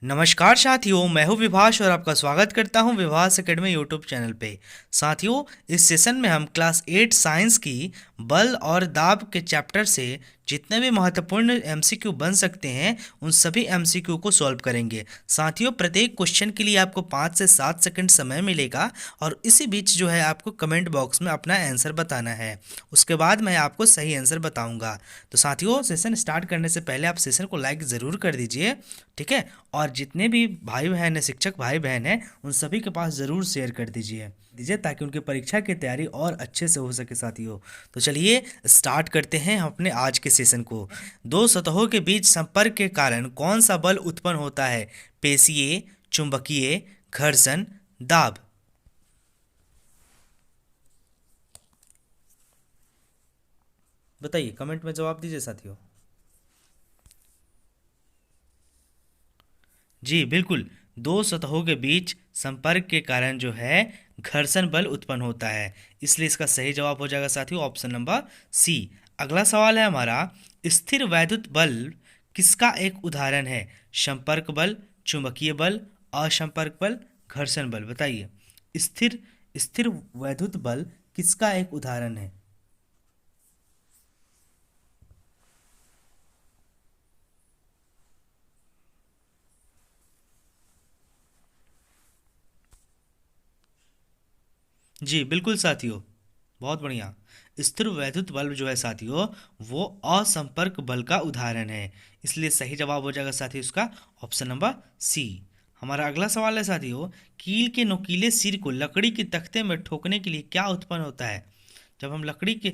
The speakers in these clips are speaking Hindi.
नमस्कार साथियों, मैं हूं विभास और आपका स्वागत करता हूं विभास एकेडमी यूट्यूब चैनल पे। साथियों, इस सेशन में हम क्लास 8 साइंस की बल और दाब के चैप्टर से जितने भी महत्वपूर्ण एमसीक्यू बन सकते हैं उन सभी एमसीक्यू को सॉल्व करेंगे। साथियों, प्रत्येक क्वेश्चन के लिए आपको 5 से 7 सेकंड समय मिलेगा और इसी बीच जो है आपको कमेंट बॉक्स में अपना आंसर बताना है। उसके बाद मैं आपको सही आंसर बताऊंगा। तो साथियों, सेशन स्टार्ट करने से पहले आप सेशन को लाइक ज़रूर कर दीजिए, ठीक है। और जितने भी भाई बहन हैं, शिक्षक भाई बहन हैं, उन सभी के पास ज़रूर शेयर कर दीजिए ताकि उनकी परीक्षा की तैयारी और अच्छे से हो सके साथियों। तो चलिए स्टार्ट करते हैं अपने आज के सेशन को। दो सतहों के बीच संपर्क के कारण कौन सा बल उत्पन्न होता है? पेशीय, चुंबकीय, घर्षण, दाब। बताइए, कमेंट में जवाब दीजिए साथियों। जी बिल्कुल, दो सतहों के बीच संपर्क के कारण जो है घर्षण बल उत्पन्न होता है, इसलिए इसका सही जवाब हो जाएगा साथियों ऑप्शन नंबर सी। अगला सवाल है हमारा, स्थिर वैद्युत बल किसका एक उदाहरण है? संपर्क बल, चुंबकीय बल, असंपर्क बल, घर्षण बल। बताइए, स्थिर स्थिर वैद्युत बल किसका एक उदाहरण है? जी बिल्कुल साथियों, बहुत बढ़िया। स्थिर वैद्युत बल्ब जो है साथियों, वो असंपर्क बल का उदाहरण है, इसलिए सही जवाब हो जाएगा साथियों इसका ऑप्शन नंबर सी। हमारा अगला सवाल है साथियों, कील के नुकीले सिर को लकड़ी के तख्ते में ठोकने के लिए क्या उत्पन्न होता है? जब हम लकड़ी के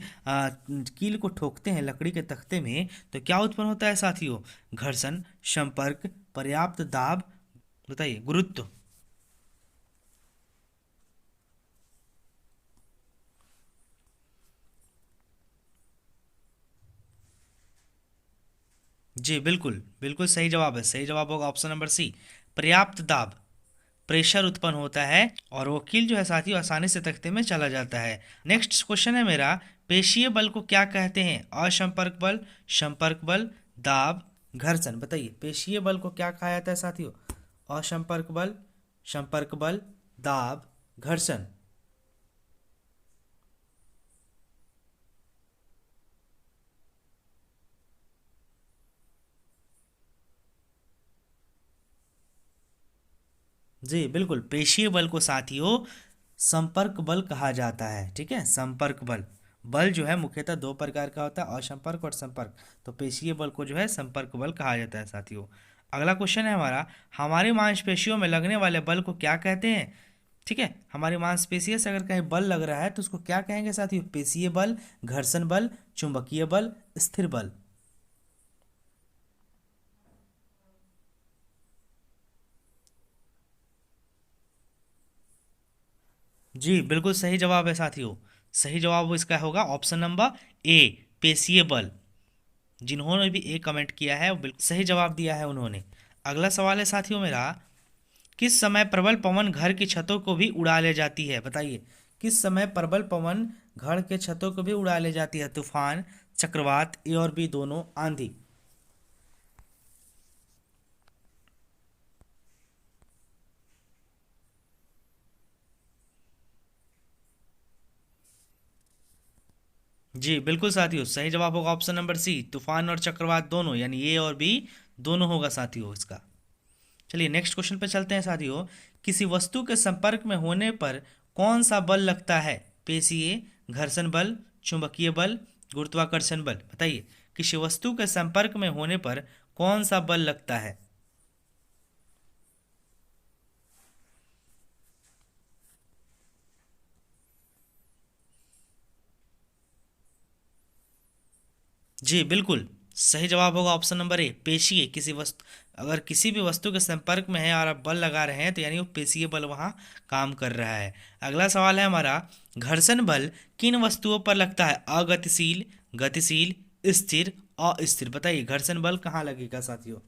कील को ठोकते हैं लकड़ी के तख्ते में तो क्या उत्पन्न होता है साथियों? घर्षण, संपर्क, पर्याप्त दाब। बताइए, गुरुत्व। जी बिल्कुल बिल्कुल सही जवाब है। सही जवाब होगा ऑप्शन नंबर सी, पर्याप्त दाब। प्रेशर उत्पन्न होता है और वो कील जो है साथियों आसानी से तख्ते में चला जाता है। नेक्स्ट क्वेश्चन है मेरा, पेशीय बल को क्या कहते हैं? असंपर्क बल, संपर्क बल, दाब, घर्षण। बताइए, पेशीय बल को क्या कहा जाता है साथियों? असंपर्क बल, संपर्क बल, दाब, घर्षण। जी बिल्कुल, पेशीय बल को साथियों संपर्क बल कहा जाता है, ठीक है। संपर्क बल, बल जो है मुख्यतः दो प्रकार का होता है, असंपर्क और संपर्क। तो पेशीय बल को जो है संपर्क बल कहा जाता है साथियों। अगला क्वेश्चन है हमारा, हमारी मांसपेशियों में लगने वाले बल को क्या कहते हैं? ठीक है, हमारी मांसपेशियों से अगर कहीं बल लग रहा है तो उसको क्या कहेंगे साथियों? पेशीय बल, घर्षण बल, चुंबकीय बल, स्थिर बल। जी बिल्कुल सही जवाब है साथियों। सही जवाब इसका होगा ऑप्शन नंबर ए, पेशीय बल। जिन्होंने भी ए कमेंट किया है वो बिल्कुल सही जवाब दिया है उन्होंने। अगला सवाल है साथियों मेरा, किस समय प्रबल पवन घर की छतों को भी उड़ा ले जाती है? बताइए, किस समय प्रबल पवन घर के छतों को भी उड़ा ले जाती है? तूफान, चक्रवात, ए और बी दोनों, आंधी। जी बिल्कुल साथियों, सही जवाब होगा ऑप्शन नंबर सी, तूफान और चक्रवात दोनों, यानी ए और बी दोनों होगा साथियों इसका। चलिए नेक्स्ट क्वेश्चन पे चलते हैं साथियों, किसी वस्तु के संपर्क में होने पर कौन सा बल लगता है? पेशीय, घर्षण बल, चुंबकीय बल, गुरुत्वाकर्षण बल। बताइए, किसी वस्तु के संपर्क में होने पर कौन सा बल लगता है? जी बिल्कुल सही जवाब होगा ऑप्शन नंबर ए, पेशीय। किसी वस्तु, अगर किसी भी वस्तु के संपर्क में है और आप बल लगा रहे हैं तो यानी वो पेशीय बल वहाँ काम कर रहा है। अगला सवाल है हमारा, घर्षण बल किन वस्तुओं पर लगता है? अगतिशील, गतिशील, स्थिर, अस्थिर। बताइए, घर्षण बल कहाँ लगेगा साथियों?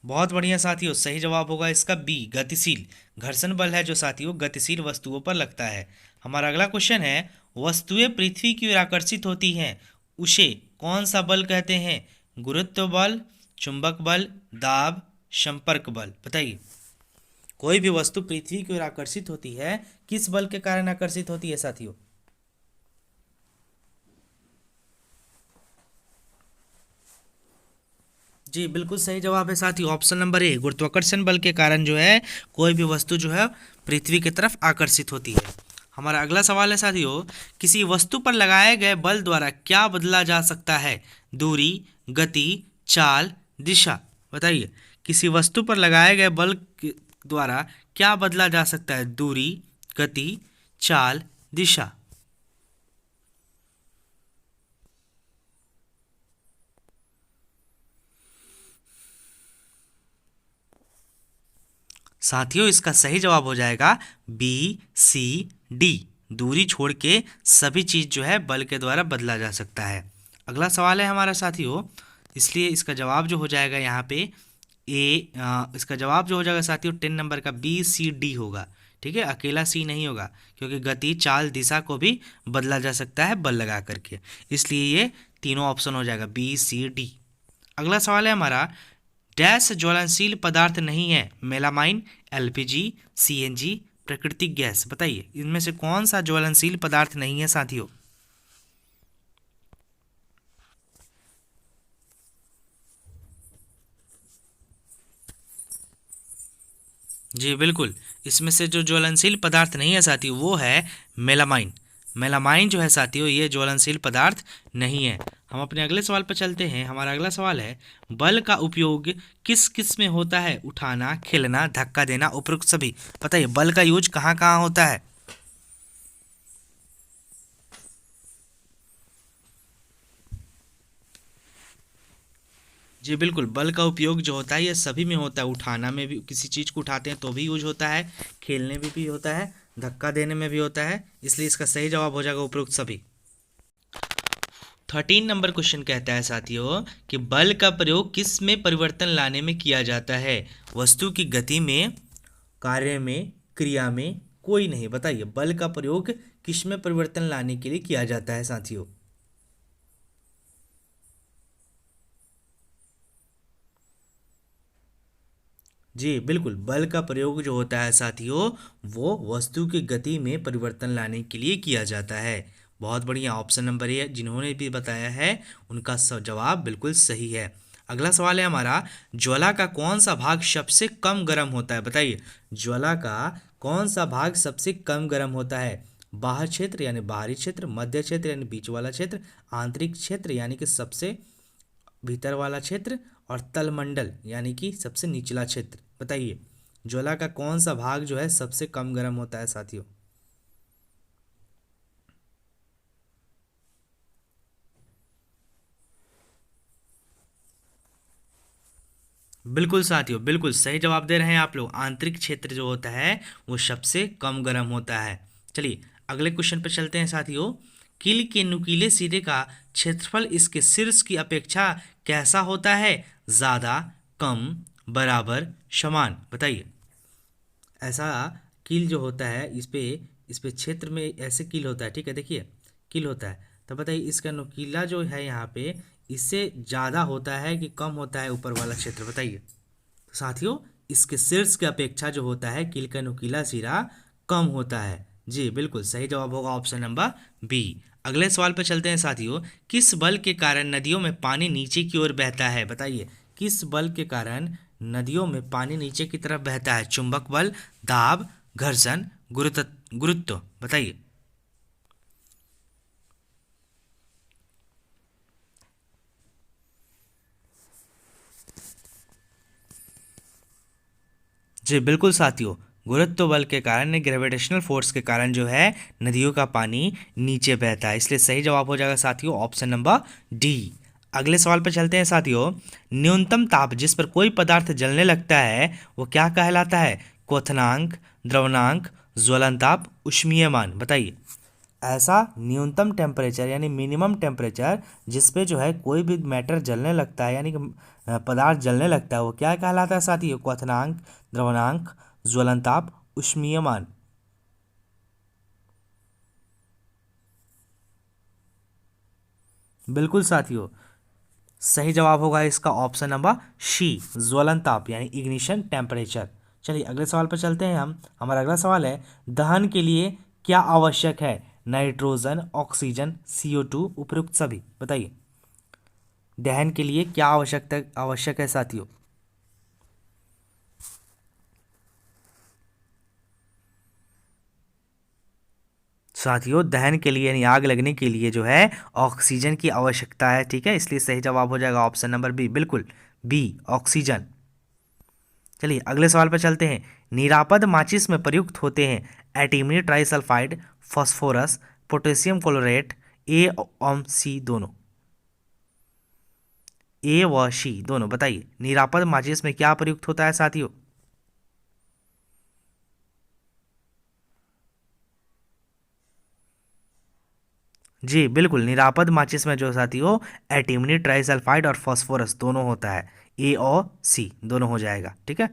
बहुत बढ़िया साथियों, सही जवाब होगा इसका बी, गतिशील। घर्षण बल है जो साथियों गतिशील वस्तुओं पर लगता है। हमारा अगला क्वेश्चन है, वस्तुएं पृथ्वी की ओर आकर्षित होती हैं उसे कौन सा बल कहते हैं? गुरुत्व बल, चुंबक बल, दाब, संपर्क बल। बताइए, कोई भी वस्तु पृथ्वी की ओर आकर्षित होती है, किस बल के कारण आकर्षित होती है साथियों? जी बिल्कुल सही जवाब है साथियों, ऑप्शन नंबर ए, गुरुत्वाकर्षण बल के कारण जो है कोई भी वस्तु जो है पृथ्वी की तरफ आकर्षित होती है। हमारा अगला सवाल है साथियों, किसी वस्तु पर लगाए गए बल द्वारा क्या बदला जा सकता है? दूरी, गति, चाल, दिशा। बताइए, किसी वस्तु पर लगाए गए बल द्वारा क्या बदला जा सकता है? दूरी, गति, चाल, दिशा। साथियों, इसका सही जवाब हो जाएगा बी, सी, डी। दूरी छोड़ के सभी चीज जो है बल के द्वारा बदला जा सकता है। अगला सवाल है हमारा साथियों, इसलिए इसका जवाब जो हो जाएगा यहाँ पे इसका जवाब जो हो जाएगा साथियों 10 नंबर का बी, सी, डी होगा। ठीक है, अकेला सी नहीं होगा, क्योंकि गति, चाल, दिशा को भी बदला जा सकता है बल लगा करके। इसलिए ये तीनों ऑप्शन हो जाएगा बी, सी, डी। अगला सवाल है हमारा, डैश ज्वलनशील पदार्थ नहीं है? मेलामाइन, एलपीजी, सीएनजी, प्राकृतिक गैस। बताइए, इनमें से कौन सा ज्वलनशील पदार्थ नहीं है साथियों? जी बिल्कुल, इसमें से जो ज्वलनशील पदार्थ नहीं है साथियों वो है मेलामाइन। मेलामाइन जो है साथियों ये ज्वलनशील पदार्थ नहीं है। हम अपने अगले सवाल पर चलते हैं। हमारा अगला सवाल है, बल का उपयोग किस किस में होता है? उठाना, खेलना, धक्का देना, उपरोक्त सभी। बताइए, बल का यूज कहाँ कहाँ होता है? जी बिल्कुल, बल का उपयोग जो होता है ये सभी में होता है। उठाना में भी, किसी चीज़ को उठाते हैं तो भी यूज होता है, खेलने में भी होता है, धक्का देने में भी होता है। इसलिए इसका सही जवाब हो जाएगा उपरोक्त सभी। 13 नंबर क्वेश्चन कहता है साथियों कि बल का प्रयोग किस में परिवर्तन लाने में किया जाता है? वस्तु की गति में, कार्य में, क्रिया में, कोई नहीं। बताइए, बल का प्रयोग किस में परिवर्तन लाने के लिए किया जाता है साथियों? जी बिल्कुल, बल का प्रयोग जो होता है साथियों वो वस्तु की गति में परिवर्तन लाने के लिए किया जाता है। बहुत बढ़िया, ऑप्शन नंबर ए जिन्होंने भी बताया है उनका जवाब बिल्कुल सही है। अगला सवाल है हमारा, ज्वाला का कौन सा भाग सबसे कम गर्म होता है? बताइए, ज्वाला का कौन सा भाग सबसे कम गर्म होता है? बाह्य क्षेत्र यानी बाहरी क्षेत्र, मध्य क्षेत्र यानी बीच वाला क्षेत्र, आंतरिक क्षेत्र यानी कि सबसे भीतर वाला क्षेत्र, और तलमंडल यानी कि सबसे निचला क्षेत्र। बताइए, ज्वाला का कौन सा भाग जो है सबसे कम गर्म होता है साथियों? बिल्कुल साथियों, बिल्कुल सही जवाब दे रहे हैं आप लोग। आंतरिक क्षेत्र जो होता है वो सबसे कम गर्म होता है। चलिए अगले क्वेश्चन पर चलते हैं साथियों। कील के नुकीले सिरे का क्षेत्रफल इसके शीर्ष की अपेक्षा कैसा होता है? ज़्यादा, कम, बराबर, समान। बताइए, ऐसा कील जो होता है इस पे क्षेत्र में ऐसे कील होता है। ठीक है, देखिए कील होता है, तो बताइए इसका नुकीला जो है यहाँ पे इससे ज़्यादा होता है कि कम होता है ऊपर वाला क्षेत्र? बताइए। तो साथियों, इसके शीर्ष की अपेक्षा जो होता है कील का नुकीला सिरा कम होता है। जी बिल्कुल सही जवाब होगा ऑप्शन नंबर बी। अगले सवाल पर चलते हैं साथियों। किस बल के कारण नदियों में पानी नीचे की ओर बहता है? बताइए, किस बल के कारण नदियों में पानी नीचे की तरफ बहता है? चुंबक बल, दाब, घर्षण, गुरुत्व गुरुत्व। बताइए। जी बिल्कुल साथियों, गुरुत्व बल के कारण, ग्रेविटेशनल फोर्स के कारण जो है नदियों का पानी नीचे बहता है। इसलिए सही जवाब हो जाएगा साथियों ऑप्शन नंबर डी। अगले सवाल पर चलते हैं साथियों। न्यूनतम ताप जिस पर कोई पदार्थ जलने लगता है वो क्या कहलाता है? क्वथनांक, द्रवनांक, ज्वलनताप, ऊष्मीयमान। बताइए, ऐसा न्यूनतम टेम्परेचर यानी मिनिमम टेम्परेचर जिस पे जो है कोई भी मैटर जलने लगता है यानी कि पदार्थ जलने लगता है वो क्या कहलाता है साथियों? क्वथनांक, द्रवनांक, ज्वलनताप, ऊष्मीयमान। बिल्कुल साथियों, सही जवाब होगा इसका ऑप्शन नंबर सी, ज्वलन ताप यानी इग्निशन टेम्परेचर। चलिए अगले सवाल पर चलते हैं हम। हमारा अगला सवाल है, दहन के लिए क्या आवश्यक है? नाइट्रोजन, ऑक्सीजन, CO2, उपयुक्त सभी। बताइए, दहन के लिए क्या आवश्यक है साथियों? साथियों, दहन के लिए यानी आग लगने के लिए जो है ऑक्सीजन की आवश्यकता है, ठीक है, इसलिए सही जवाब हो जाएगा ऑप्शन नंबर बी, बिल्कुल बी, ऑक्सीजन। चलिए अगले सवाल पर चलते हैं। निरापद माचिस में प्रयुक्त होते हैं antimony trisulphide, phosphorus, potassium chlorate, A और सी दोनों। ए व सी दोनों, बताइए निरापद माचिस में क्या प्रयुक्त होता है साथियों? जी बिल्कुल, निरापद माचिस में जो साथियों एंटीमनी ट्राइसल्फाइड और फास्फोरस दोनों होता है। ए और सी दोनों हो जाएगा, ठीक है,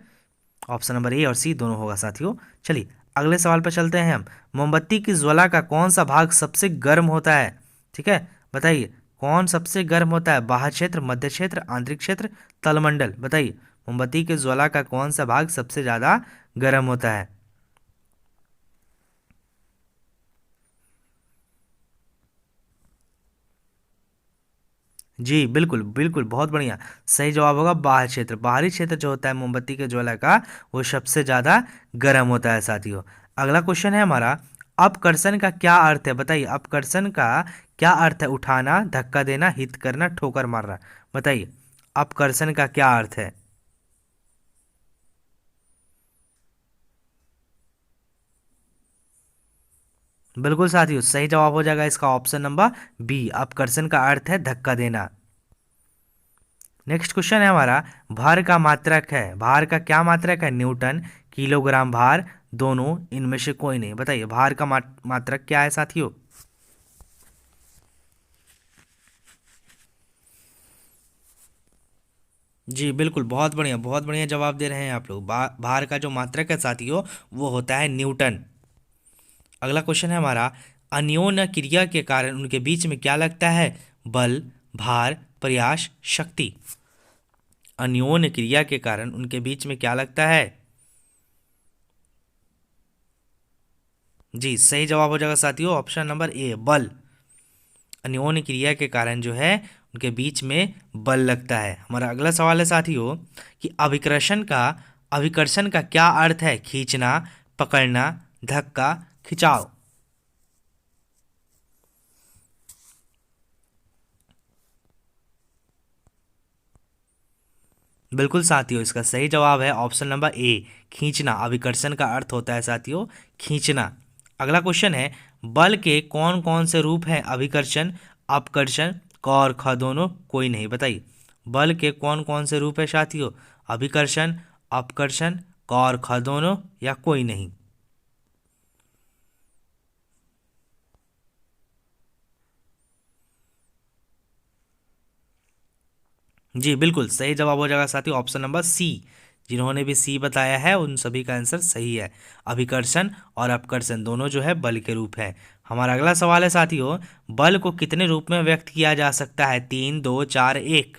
ऑप्शन नंबर ए और सी दोनों होगा साथियों। चलिए अगले सवाल पर चलते हैं हम। मोमबत्ती की ज्वाला का कौन सा भाग सबसे गर्म होता है? ठीक है, बताइए कौन सबसे गर्म होता है? बाह्य क्षेत्र, मध्य क्षेत्र, आंतरिक क्षेत्र, तलमंडल। बताइए मोमबत्ती की ज्वाला का कौन सा भाग सबसे ज्यादा गर्म होता है? जी बिल्कुल बिल्कुल, बहुत बढ़िया, सही जवाब होगा बाह्य क्षेत्र। बाहरी क्षेत्र जो होता है मोमबत्ती के ज्वाला का, वो सबसे ज़्यादा गर्म होता है साथियों। अगला क्वेश्चन है हमारा, अपकर्षण का क्या अर्थ है? बताइए अपकर्षण का क्या अर्थ है? उठाना, धक्का देना, हिट करना, ठोकर मारना। बताइए अपकर्षण का क्या अर्थ है? बिल्कुल साथियों, सही जवाब हो जाएगा इसका ऑप्शन नंबर बी, अपकर्षण का अर्थ है धक्का देना। नेक्स्ट क्वेश्चन है हमारा, भार का मात्रक है, भार का क्या मात्रक है? न्यूटन, किलोग्राम भार, दोनों, इनमें से कोई नहीं। बताइए भार का मात्रक क्या है साथियों? जी बिल्कुल, बहुत बढ़िया जवाब दे रहे हैं आप लोग। भार का जो मात्रक है साथियों वो होता है न्यूटन। अगला क्वेश्चन है हमारा, अन्योन्य क्रिया के कारण उनके बीच में क्या लगता है? बल, भार, प्रयास, शक्ति। अन्योन्य क्रिया के कारण उनके बीच में क्या लगता है? जी सही जवाब हो जाएगा साथियों ऑप्शन नंबर ए, बल। अन्योन्य क्रिया के कारण जो है उनके बीच में बल लगता है। हमारा अगला सवाल है साथियों कि अभिकर्षण का क्या अर्थ है? खींचना, पकड़ना, धक्का, खिंचाव। बिल्कुल साथियों, इसका सही जवाब है ऑप्शन नंबर ए, खींचना। अभिकर्षण का अर्थ होता है साथियों खींचना। अगला क्वेश्चन है, बल के कौन कौन से रूप हैं? अभिकर्षण, अपकर्षण, क और ख दोनों, कोई नहीं। बताइए बल के कौन कौन से रूप है साथियों? अभिकर्षण, अपकर्षण, क और ख दोनों, या कोई नहीं। जी बिल्कुल, सही जवाब हो जाएगा साथियों ऑप्शन नंबर सी। जिन्होंने भी सी बताया है उन सभी का आंसर सही है। अभिकर्षण और अपकर्षण दोनों जो है बल के रूप हैं। हमारा अगला सवाल है साथियों, बल को कितने रूप में व्यक्त किया जा सकता है? 3, 2, 4, 1।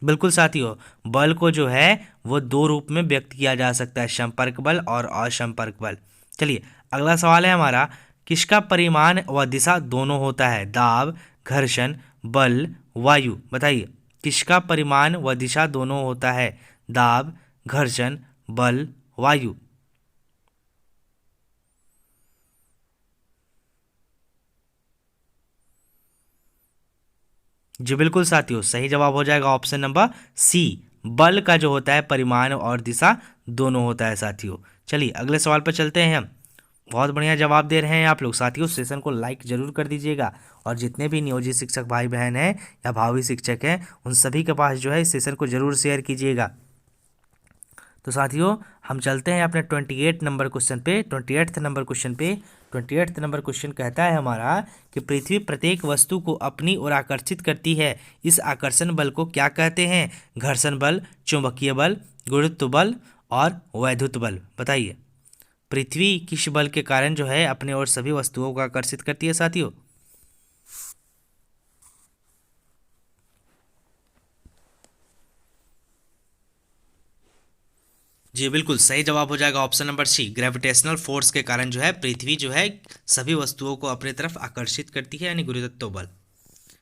बिल्कुल साथियों, बल को जो है वो दो रूप में व्यक्त किया जा सकता है, संपर्क बल और असंपर्क बल। चलिए अगला सवाल है हमारा, किसका परिमाण व दिशा दोनों होता है? दाब, घर्षण, बल, वायु। बताइए किसका परिमाण व दिशा दोनों होता है? दाब, घर्षण, बल, वायु। जी बिल्कुल साथियों, सही जवाब हो जाएगा ऑप्शन नंबर सी, बल का जो होता है परिमाण और दिशा दोनों होता है साथियों। चलिए अगले सवाल पर चलते हैं हम। बहुत बढ़िया जवाब दे रहे हैं आप लोग साथियों, सेशन को लाइक जरूर कर दीजिएगा और जितने भी नियोजित शिक्षक भाई बहन हैं या भावी शिक्षक हैं उन सभी के पास जो है इस सेशन को जरूर शेयर कीजिएगा। तो साथियों हम चलते हैं अपने 28 नंबर क्वेश्चन पे। 28 नंबर क्वेश्चन कहता है हमारा कि पृथ्वी प्रत्येक वस्तु को अपनी ओर आकर्षित करती है, इस आकर्षण बल को क्या कहते हैं? घर्षण बल, चुंबकीय बल, गुरुत्व बल और वैद्युत बल। बताइए, पृथ्वी किस बल के कारण जो है अपने ओर सभी वस्तुओं को आकर्षित करती है साथियों? जी बिल्कुल सही जवाब हो जाएगा option number C, gravitational force के कारण जो है पृथ्वी जो है सभी वस्तुओं को अपनी तरफ आकर्षित करती है, यानी गुरुत्व बल।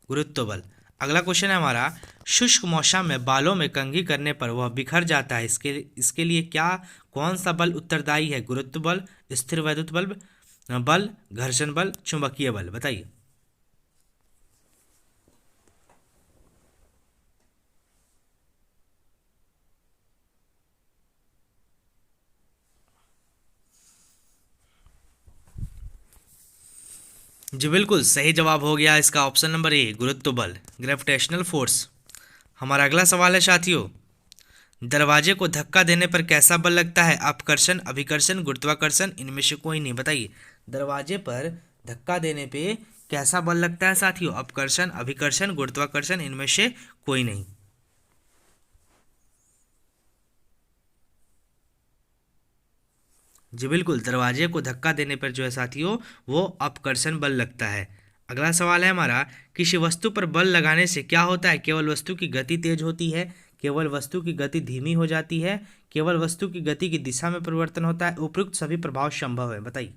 गुरुत्व बल। अगला क्वेश्चन है हमारा, शुष्क मौसम में बालों में कंघी करने पर वह बिखर जाता है, इसके लिए क्या कौन सा बल उत्तरदायी है? गुरुत्व बल, स्थिर वैद्युत बल, घर्षण बल, चुंबकीय बल। बताइए। जी बिल्कुल सही जवाब हो गया इसका ऑप्शन नंबर ए, गुरुत्व बल, ग्रेविटेशनल फोर्स। हमारा अगला सवाल है साथियों, दरवाजे को धक्का देने पर कैसा बल लगता है? अपकर्षण, अभिकर्षण, गुरुत्वाकर्षण, इनमें से कोई नहीं। बताइए, दरवाजे पर धक्का देने पे कैसा बल लगता है साथियों? अपकर्षण, अभिकर्षण, गुरुत्वाकर्षण, इनमें से कोई नहीं। जी बिल्कुल, दरवाजे को धक्का देने पर जो है साथियों वो अपकर्षण बल लगता है। अगला सवाल है हमारा, किसी वस्तु पर बल लगाने से क्या होता है? केवल वस्तु की गति तेज होती है, केवल वस्तु की गति धीमी हो जाती है, केवल वस्तु की गति की दिशा में परिवर्तन होता है, उपयुक्त सभी प्रभाव संभव है। बताइए,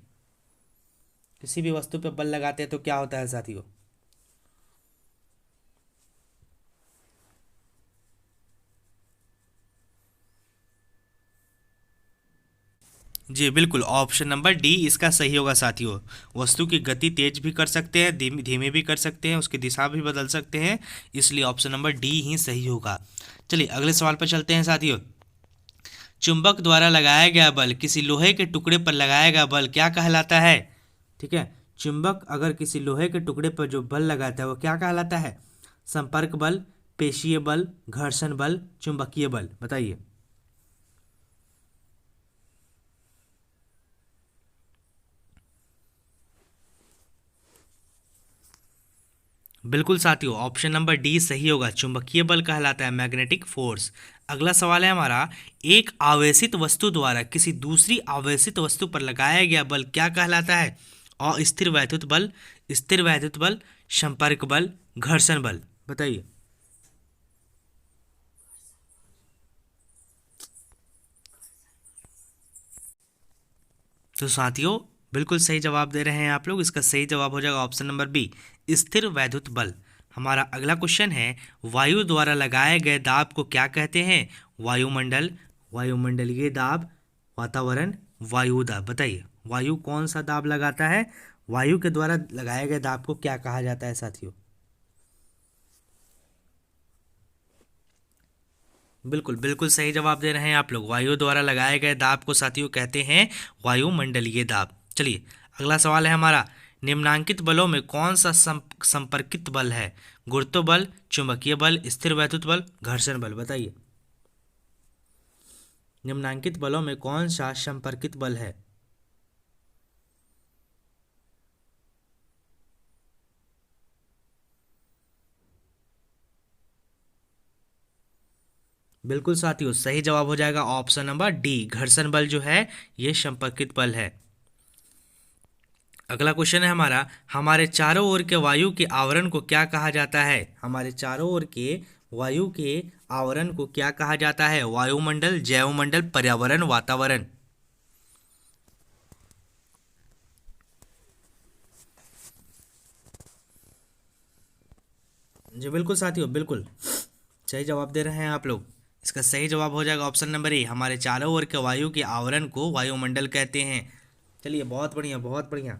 किसी भी वस्तु पर बल लगाते हैं तो क्या होता है साथियों? जी बिल्कुल, ऑप्शन नंबर डी इसका सही होगा साथियों। वस्तु की गति तेज भी कर सकते हैं, धीमी धीमी भी कर सकते हैं, उसकी दिशा भी बदल सकते हैं, इसलिए ऑप्शन नंबर डी ही सही होगा। चलिए अगले सवाल पर चलते हैं साथियों। चुंबक द्वारा लगाया गया बल किसी लोहे के टुकड़े पर लगाया गया बल क्या कहलाता है? ठीक है, चुंबक अगर किसी लोहे के टुकड़े पर जो बल लगाता है वो क्या कहलाता है? संपर्क बल, पेशीय बल, घर्षण बल, चुंबकीय बल। बताइए। बिल्कुल साथियों, ऑप्शन नंबर डी सही होगा, चुंबकीय बल कहलाता है, मैग्नेटिक फोर्स। अगला सवाल है हमारा, एक आवेशित वस्तु द्वारा किसी दूसरी आवेशित वस्तु पर लगाया गया बल क्या कहलाता है? अस्थिर वैद्युत बल, स्थिर वैद्युत बल, संपर्क बल, घर्षण बल। बताइए। तो साथियों बिल्कुल सही जवाब दे रहे हैं आप लोग, इसका सही जवाब हो जाएगा ऑप्शन नंबर बी, स्थिर वैद्युत बल। हमारा अगला क्वेश्चन है, वायु द्वारा लगाए गए दाब को क्या कहते हैं? वायुमंडल, वायुमंडलीय दाब, वातावरण, वायु दाब। बताइए, वायु कौन सा दाब लगाता है? वायु के द्वारा लगाए गए दाब को क्या कहा जाता है साथियों? बिल्कुल बिल्कुल सही जवाब दे रहे हैं आप लोग, वायु द्वारा लगाए गए दाब को साथियों कहते हैं वायुमंडलीय दाब। चलिए अगला सवाल है हमारा, निम्नांकित बलों में कौन सा संपर्कित बल है? गुरुत्व बल, चुंबकीय बल, स्थिर वैद्युत बल, घर्षण बल। बताइए, निम्नांकित बलों में कौन सा संपर्कित बल है? बिल्कुल साथियों, सही जवाब हो जाएगा ऑप्शन नंबर डी, घर्षण बल जो है ये संपर्कित बल है। अगला क्वेश्चन है हमारा, हमारे चारों ओर के वायु के आवरण को क्या कहा जाता है? हमारे चारों ओर के वायु के आवरण को क्या कहा जाता है? वायुमंडल, जैवमंडल, पर्यावरण, वातावरण। जी बिल्कुल साथियों, बिल्कुल सही जवाब दे रहे हैं आप लोग, इसका सही जवाब हो जाएगा ऑप्शन नंबर ए, हमारे चारों ओर के वायु के आवरण को वायुमंडल कहते हैं। चलिए बहुत बढ़िया बहुत बढ़िया।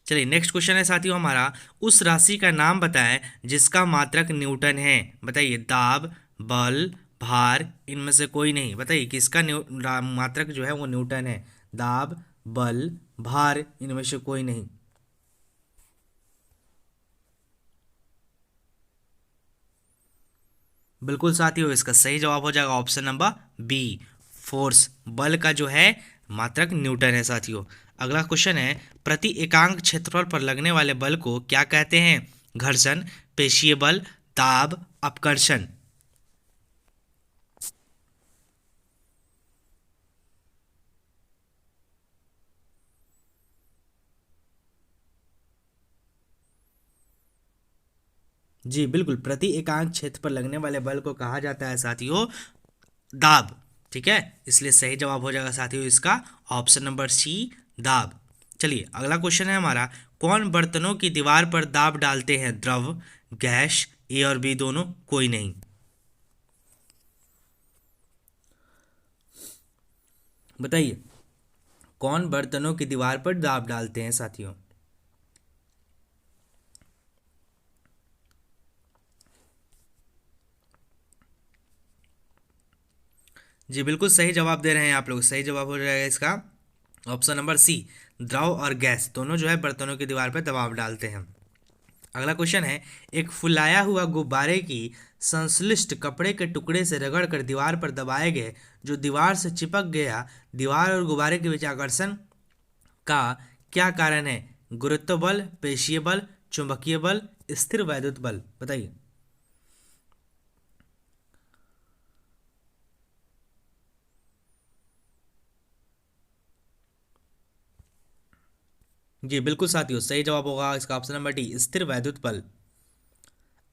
चलिए नेक्स्ट क्वेश्चन है साथियों हमारा, उस राशि का नाम बताएं जिसका मात्रक न्यूटन है। बताइए, दाब, बल, भार, इनमें से कोई नहीं। बताइए किसका मात्रक जो है वो न्यूटन है? दाब, बल, भार, इनमें से कोई नहीं। बिल्कुल साथियों, इसका सही जवाब हो जाएगा ऑप्शन नंबर बी, फोर्स, बल का जो है मात्रक न्यूटन है साथियों। अगला क्वेश्चन है, प्रति एकांक क्षेत्रफल पर लगने वाले बल को क्या कहते हैं? घर्षण, पेशीय बल, दाब, अपकर्षण। जी बिल्कुल, प्रति एकांक क्षेत्र पर लगने वाले बल को कहा जाता है साथियों दाब। ठीक है, इसलिए सही जवाब हो जाएगा साथियों इसका ऑप्शन नंबर सी, दाब। चलिए अगला क्वेश्चन है हमारा, कौन बर्तनों की दीवार पर दाब डालते हैं? द्रव, गैस, ए और बी दोनों, कोई नहीं। बताइए, कौन बर्तनों की दीवार पर दाब डालते हैं साथियों? जी बिल्कुल सही जवाब दे रहे हैं आप लोग, सही जवाब हो जाएगा इसका ऑप्शन नंबर सी, द्रव और गैस दोनों जो है बर्तनों की दीवार पर दबाव डालते हैं। अगला क्वेश्चन है, एक फुलाया हुआ गुब्बारे की संश्लिष्ट कपड़े के टुकड़े से रगड़कर दीवार पर दबाए गए, जो दीवार से चिपक गया, दीवार और गुब्बारे के बीच आकर्षण का क्या कारण है? गुरुत्व बल, पेशीय बल, चुंबकीय बल, स्थिर वैद्युत बल, बताइए। जी बिल्कुल साथियों, सही जवाब होगा इसका ऑप्शन नंबर डी, स्थिर वैद्युत बल।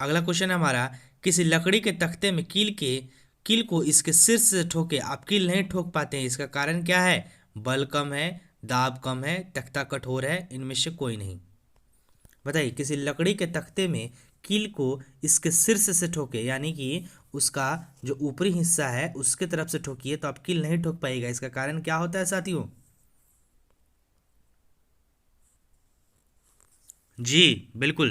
अगला क्वेश्चन है हमारा, किसी लकड़ी के तख्ते में कील को इसके शीर्ष से ठोके, आप कील नहीं ठोक पाते हैं, इसका कारण क्या है? बल कम है, दाब कम है, तख्ता कठोर है, इनमें से कोई नहीं। बताइए, किसी लकड़ी के तख्ते में कील को इसके शीर्ष से ठोके, यानी कि उसका जो ऊपरी हिस्सा है उसके तरफ से ठोकिए तो आप कील नहीं ठोक पाएगा, इसका कारण क्या होता है साथियों? जी बिल्कुल,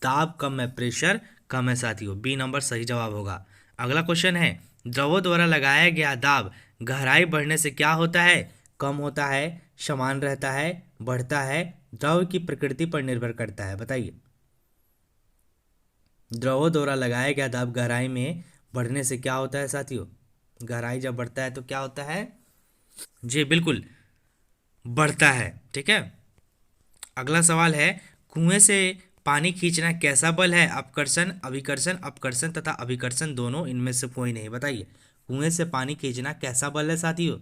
दाब कम है, प्रेशर कम है साथियों, बी नंबर सही जवाब होगा। अगला क्वेश्चन है, द्रवों द्वारा लगाया गया दाब गहराई बढ़ने से क्या होता है? कम होता है, समान रहता है, बढ़ता है, द्रव की प्रकृति पर निर्भर करता है, बताइए। द्रवों द्वारा लगाया गया दाब गहराई में बढ़ने से क्या होता है साथियों? गहराई जब बढ़ता है तो क्या होता है? जी बिल्कुल, बढ़ता है। ठीक है, अगला सवाल है, कुएं से पानी खींचना कैसा बल है? अपकर्षण, अभिकर्षण, अपकर्षण तथा अभिकर्षण दोनों, इनमें से कोई नहीं, बताइए। कुएं से पानी खींचना कैसा बल है साथियों?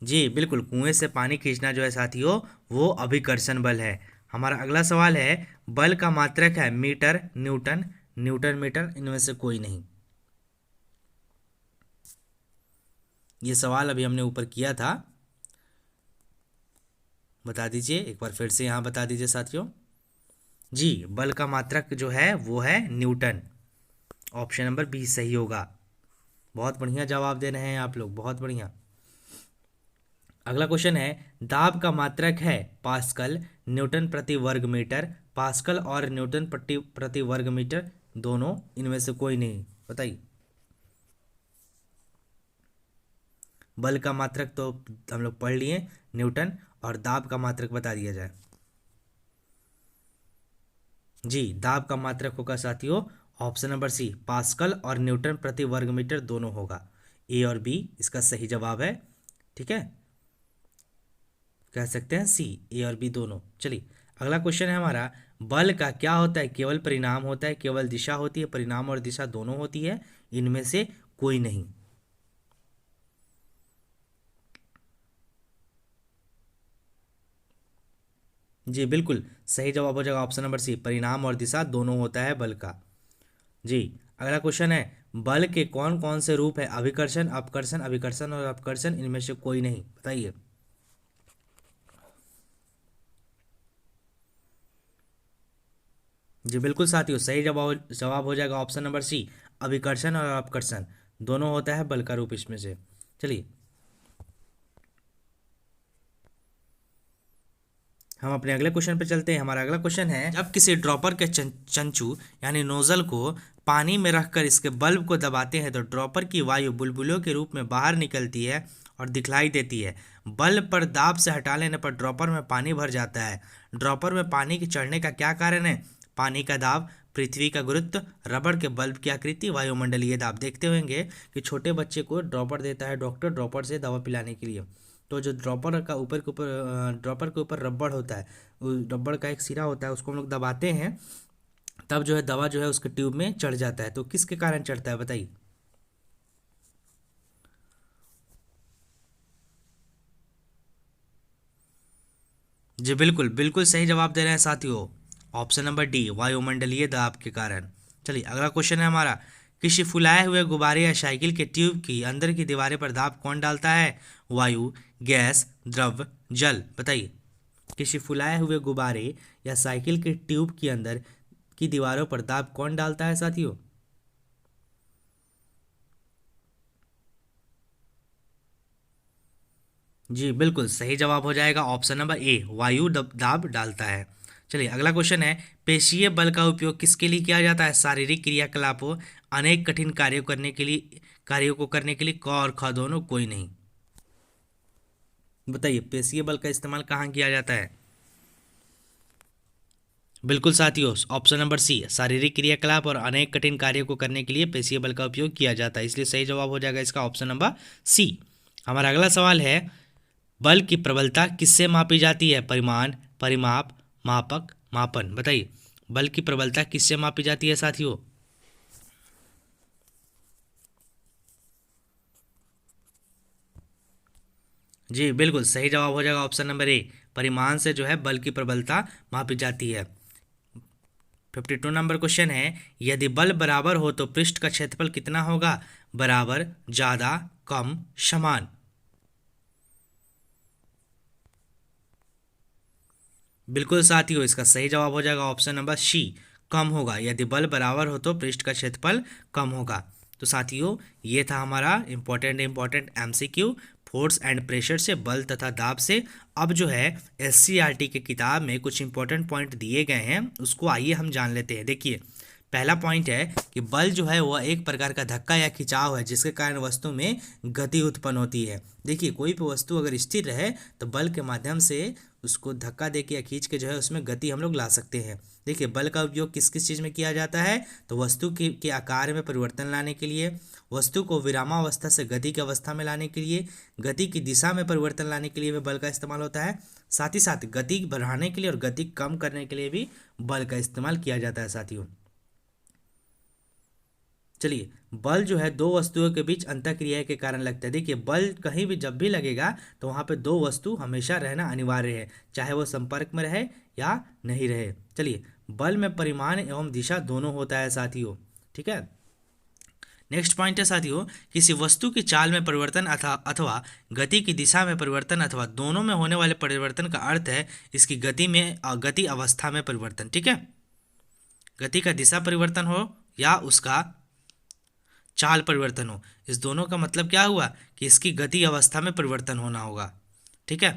जी बिल्कुल, कुएं से पानी खींचना जो है साथियों वो अभिकर्षण बल है। हमारा अगला सवाल है, बल का मात्रक है मीटर, न्यूटन, न्यूटन मीटर, इनमें से कोई नहीं। ये सवाल अभी हमने ऊपर किया था, बता दीजिए एक बार फिर से यहाँ बता दीजिए साथियों। जी, बल का मात्रक जो है वो है न्यूटन, ऑप्शन नंबर बी सही होगा। बहुत बढ़िया जवाब दे रहे हैं आप लोग, बहुत बढ़िया। अगला क्वेश्चन है, दाब का मात्रक है पास्कल, न्यूटन प्रति वर्ग मीटर, पास्कल और न्यूटन प्रति प्रति वर्ग मीटर दोनों, इनमें से कोई नहीं, बताइए। बल का मात्रक तो हम लोग पढ़ लिए, न्यूटन, और दाब का मात्रक बता दिया जाए। जी, दाब का मात्रक होगा साथियों ऑप्शन नंबर सी, पास्कल और न्यूटन प्रति वर्ग मीटर दोनों होगा, ए और बी इसका सही जवाब है। ठीक है, कह सकते हैं सी, ए और बी दोनों। चलिए अगला क्वेश्चन है हमारा, बल का क्या होता है? केवल परिणाम होता है, केवल दिशा होती है, परिणाम और दिशा दोनों होती है, इनमें से कोई नहीं। जी बिल्कुल, सही जवाब हो जाएगा ऑप्शन नंबर सी, परिणाम और दिशा दोनों होता है बल का। जी, अगला क्वेश्चन है, बल के कौन कौन से रूप है? अभिकर्षण, अपकर्षण, अभिकर्षण और अपकर्षण, इनमें से कोई नहीं, बताइए। जी बिल्कुल साथियों, सही जवाब जवाब हो जाएगा ऑप्शन नंबर सी, अभिकर्षण और अपकर्षण दोनों होता है बल का रूप इसमें से। चलिए हम अपने अगले क्वेश्चन पे चलते हैं। हमारा अगला क्वेश्चन है, जब किसी ड्रॉपर के चंचू यानी नोजल को पानी में रखकर इसके बल्ब को दबाते हैं तो ड्रॉपर की वायु बुलबुलों के रूप में बाहर निकलती है और दिखलाई देती है। बल्ब पर दाब से हटा लेने पर ड्रॉपर में पानी भर जाता है। ड्रॉपर में पानी के चढ़ने का क्या कारण है? पानी का दाब, पृथ्वी का गुरुत्व, रबड़ के बल्ब की आकृति, वायुमंडलीय दाब। देखते होंगे कि छोटे बच्चे को ड्रॉपर देता है डॉक्टर, ड्रॉपर से दवा पिलाने के लिए, तो जो ड्रॉपर का ऊपर के ऊपर ड्रॉपर के ऊपर रबड़ होता है, उस रबड़ का एक सिरा होता है, उसको हम लोग दबाते हैं, तब जो है दवा जो है उसके ट्यूब में चढ़ जाता है। तो किसके कारण चढ़ता है बताइए। जी बिल्कुल बिल्कुल सही जवाब दे रहे हैं साथियों। ऑप्शन नंबर डी, वायुमंडलीय दबाव के कारण। चलिए अगला क्वेश्चन है हमारा, किसी फुलाए हुए गुब्बारे या साइकिल के ट्यूब की अंदर की दीवारें पर दाब कौन डालता है? वायु, गैस, द्रव, जल, बताइए। किसी फुलाए हुए गुब्बारे या साइकिल के ट्यूब के अंदर की दीवारों पर दाब कौन डालता है साथियों? जी बिल्कुल सही जवाब हो जाएगा ऑप्शन नंबर ए, वायु दाब डालता है। चलिए अगला क्वेश्चन है, पेशीय बल का उपयोग किसके लिए किया जाता है? शारीरिक क्रियाकलापों, अनेक कठिन कार्यों को करने के लिए, क और ख दोनों, कोई नहीं। बताइए पेशीय बल का इस्तेमाल कहाँ किया जाता है? बिल्कुल साथियों, ऑप्शन नंबर सी, शारीरिक क्रियाकलाप और अनेक कठिन कार्यों को करने के लिए पेशीय बल का उपयोग किया जाता है, इसलिए सही जवाब हो जाएगा इसका ऑप्शन नंबर सी। हमारा अगला सवाल है, बल की प्रबलता किससे मापी जाती है? परिमाण, परिमाप, मापक, मापन, बताइए। बल की प्रबलता किससे मापी जाती है साथियों? जी बिल्कुल सही जवाब हो जाएगा ऑप्शन नंबर ए, परिमाण से जो है बल की प्रबलता मापी जाती है। 52 नंबर क्वेश्चन है, यदि बल बराबर हो तो पृष्ठ का क्षेत्रफल कितना होगा? बराबर, ज्यादा, कम, समान। बिल्कुल साथियों, इसका सही जवाब हो जाएगा ऑप्शन नंबर सी, कम होगा। यदि बल बराबर हो तो पृष्ठ का क्षेत्रफल कम होगा। तो साथियों, ये था हमारा important MCQ, force and pressure से, बल तथा दाब से। अब जो है एससीईआरटी की किताब में कुछ इंपॉर्टेंट पॉइंट दिए गए हैं, उसको आइए हम जान लेते हैं। देखिए पहला पॉइंट है कि बल जो है वह एक प्रकार का धक्का या खिंचाव है जिसके कारण वस्तु में गति उत्पन्न होती है। देखिए कोई भी वस्तु अगर स्थिर रहे तो बल के माध्यम से उसको धक्का दे के या खींच के जो है उसमें गति हम लोग ला सकते हैं। देखिए बल का उपयोग किस किस चीज़ में किया जाता है? तो वस्तु के आकार में परिवर्तन लाने के लिए, वस्तु को विरामावस्था से गति की अवस्था में लाने के लिए, गति की दिशा में परिवर्तन लाने के लिए भी बल का इस्तेमाल होता है। साथ ही साथ गति बढ़ाने के लिए और गति कम करने के लिए भी बल का इस्तेमाल किया जाता है साथियों। चलिए बल जो है दो वस्तुओं के बीच अंतःक्रिया के कारण लगता है। देखिए बल कहीं भी जब भी लगेगा तो वहाँ पे दो वस्तु हमेशा रहना अनिवार्य है, चाहे वो संपर्क में रहे या नहीं रहे। चलिए बल में परिमाण एवं दिशा दोनों होता है साथियों, ठीक है। नेक्स्ट पॉइंट है साथियों, किसी वस्तु की चाल में परिवर्तन अथवा गति की दिशा में परिवर्तन अथवा दोनों में होने वाले परिवर्तन का अर्थ है इसकी गति अवस्था में परिवर्तन, ठीक है। गति का दिशा परिवर्तन हो या उसका चाल परिवर्तन हो, इस दोनों का मतलब क्या हुआ कि इसकी गति अवस्था में परिवर्तन होना होगा, ठीक है।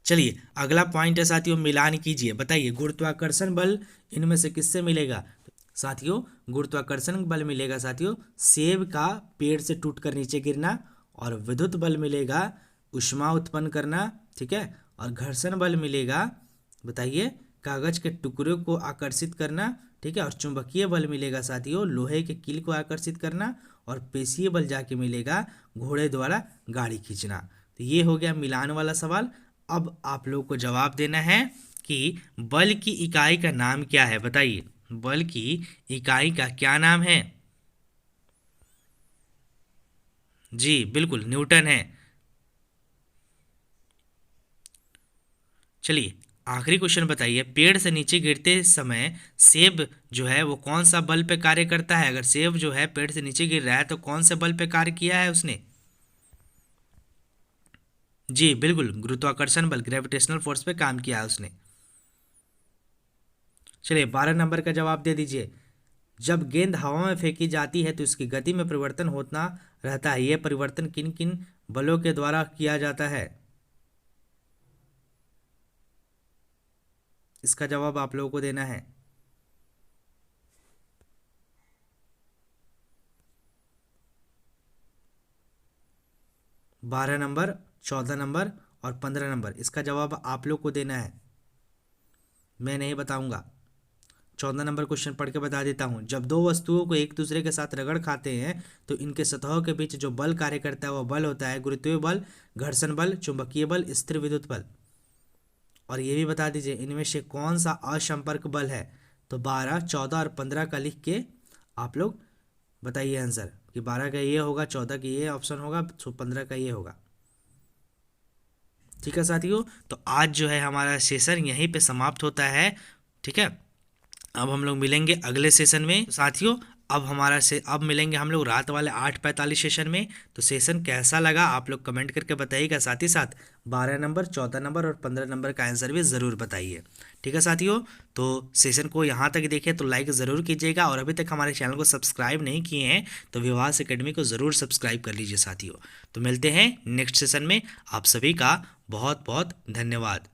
चलिए अगला पॉइंट है साथियों, मिलान कीजिए। बताइए गुरुत्वाकर्षण बल इनमें से किससे मिलेगा? साथियों गुरुत्वाकर्षण बल मिलेगा साथियों सेब का पेड़ से टूटकर नीचे गिरना, और विद्युत बल मिलेगा ऊष्मा उत्पन्न करना, ठीक है। और घर्षण बल मिलेगा, बताइए, कागज के टुकड़े को आकर्षित करना, ठीक है। और चुंबकीय बल मिलेगा साथियों लोहे के कील को आकर्षित करना, और पेशीय बल जाके मिलेगा घोड़े द्वारा गाड़ी खींचना। तो ये हो गया मिलान वाला सवाल। अब आप लोग को जवाब देना है कि बल की इकाई का नाम क्या है? बताइए बल की इकाई का क्या नाम है? जी बिल्कुल न्यूटन है। चलिए आखिरी क्वेश्चन बताइए, पेड़ से नीचे गिरते समय सेब जो है वो कौन सा बल पे कार्य करता है? अगर सेब जो है पेड़ से नीचे गिर रहा है तो कौन से बल पे कार्य किया है उसने? जी बिल्कुल गुरुत्वाकर्षण बल, ग्रेविटेशनल फोर्स पे काम किया है उसने। चलिए 12 नंबर का जवाब दे दीजिए। जब गेंद हवा में फेंकी जाती है तो इसकी गति में परिवर्तन होता रहता है, यह परिवर्तन किन किन बलों के द्वारा किया जाता है? इसका जवाब आप लोगों को देना है। 12 नंबर, 14 नंबर और 15 नंबर, इसका जवाब आप लोग को देना है, मैं नहीं बताऊंगा। 14 नंबर क्वेश्चन पढ़ के बता देता हूँ, जब दो वस्तुओं को एक दूसरे के साथ रगड़ खाते हैं तो इनके सतहों के बीच जो बल कार्य करता है वह बल होता है गुरुत्वीय बल, घर्षण बल, चुंबकीय बल, स्थिर विद्युत बल। और ये भी बता दीजिए इनमें से कौन सा असंपर्क बल है? तो 12, 14 और 15 का लिख के आप लोग बताइए आंसर, कि 12 का ये होगा, 14 का ये ऑप्शन होगा, 15 का ये होगा। ठीक है साथियों, तो आज जो है हमारा सेशन यहीं पे समाप्त होता है। ठीक है, अब हम लोग मिलेंगे अगले सेशन में। तो साथियों, अब मिलेंगे हम लोग रात वाले 8:45 सेशन में। तो सेशन कैसा लगा आप लोग कमेंट करके बताइएगा। साथ ही साथ 12 नंबर, 14 नंबर और 15 नंबर का आंसर भी ज़रूर बताइए। ठीक है साथियों, तो सेशन को यहाँ तक देखें तो लाइक ज़रूर कीजिएगा, और अभी तक हमारे चैनल को सब्सक्राइब नहीं किए हैं तो विवास एकेडमी को ज़रूर सब्सक्राइब कर लीजिए साथियों। तो मिलते हैं नेक्स्ट सेशन में। आप सभी का बहुत बहुत धन्यवाद।